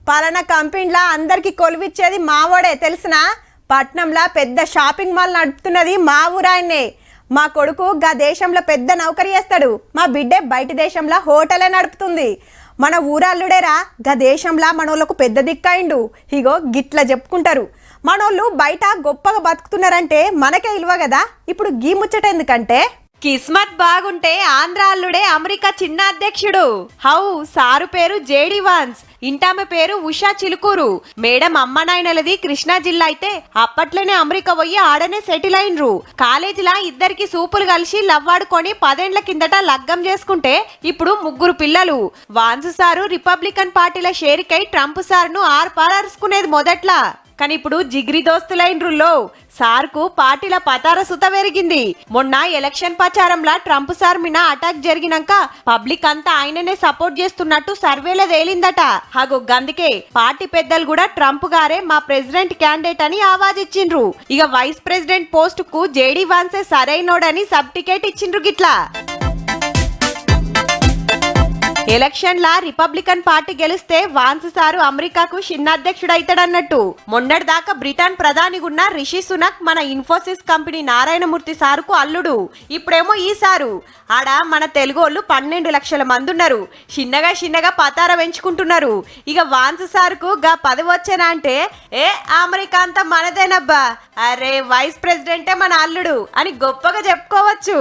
పలానా కంపెనీలా అందరికి కొలువిచ్చేది మావోడే తెలిసినా. పట్నంలా పెద్ద షాపింగ్ మాల్ నడుపుతున్నది మా ఊరాయన్నే. మా కొడుకు గా దేశంలో పెద్ద నౌకరీ చేస్తాడు. మా బిడ్డే బయట దేశంలో హోటలే నడుపుతుంది. మన ఊరాళ్ళుడేరా గా దేశంలా మనోళ్ళకు పెద్ద దిక్కయిండు. ఇగో గిట్ల చెప్పుకుంటారు. మనోళ్ళు బయట గొప్పగా బతుకుతున్నారంటే మనకే ఇల్వ కదా. ఇప్పుడు గీ ముచ్చట ఎందుకంటే కిస్మత్ బాగుంటే ఆంధ్ర అల్లుడే అమెరికా చిన్న అధ్యక్షుడు. హౌ సారు పేరు జేడి వాన్స్, ఇంటామె పేరు ఉషా చిలుకూరు. మేడం అమ్మ నాయనలది కృష్ణా జిల్లా అయితే అప్పట్లోనే అమెరికా పోయి ఆడనే సెటిల్ అయినరు. కాలేజీలా ఇద్దరికి సూపులు కలిసి లవ్వాడుకొని 10 ఏళ్ల కిందట లగ్గం చేసుకుంటే ఇప్పుడు 3 పిల్లలు. వాన్స్ సారు రిపబ్లికన్ పార్టీల షేరికై ట్రంప్ సార్ను ఆర్పారరుసుకునేది మొదట్లా. కానీ ఇప్పుడు జిగ్రి దోస్తులైనరులో సార్కు పార్టీల పతార సుత పెరిగింది. మొన్న ఎలక్షన్ ప్రచారంలా ట్రంప్ సార్ మీద అటాక్ జరిగినాక పబ్లిక్ అంతా ఆయననే సపోర్ట్ చేస్తున్నట్టు సర్వేలో తేలిందట. హగో గందుకే పార్టీ పెద్దలు కూడా ట్రంప్ గారే మా ప్రెసిడెంట్ క్యాండిడేట్ అని ఆవాజ్ ఇచ్చిండ్రు. ఇక వైస్ ప్రెసిడెంట్ పోస్ట్ కు జేడీ వాన్సే సరైనోడని సబ్ టికెట్ ఇచ్చిండ్రు. గిట్లా ఎలక్షన్ లా రిపబ్లికన్ పార్టీ గెలిస్తే వాన్స్ సారు అమెరికాకు చిన్న అధ్యక్షుడు అవుతాడన్నట్టు. మొన్నటి దాకా బ్రిటన్ ప్రధానిగున్న రిషి సునక్ మన ఇన్ఫోసిస్ కంపెనీ నారాయణమూర్తి సారుకు అల్లుడు. ఇప్పుడేమో ఈ సారు. ఆడ మన తెలుగోళ్ళు 12 లక్షల మంది ఉన్నారు. చిన్నగా పతార పెంచుకుంటున్నారు. ఇక వాన్స్ సారుకు గా 10 వచ్చేనా అంటే అమెరికా అంతా మనదేనబ్బా, అరే వైస్ ప్రెసిడెంటే మన అల్లుడు అని గొప్పగా చెప్పుకోవచ్చు.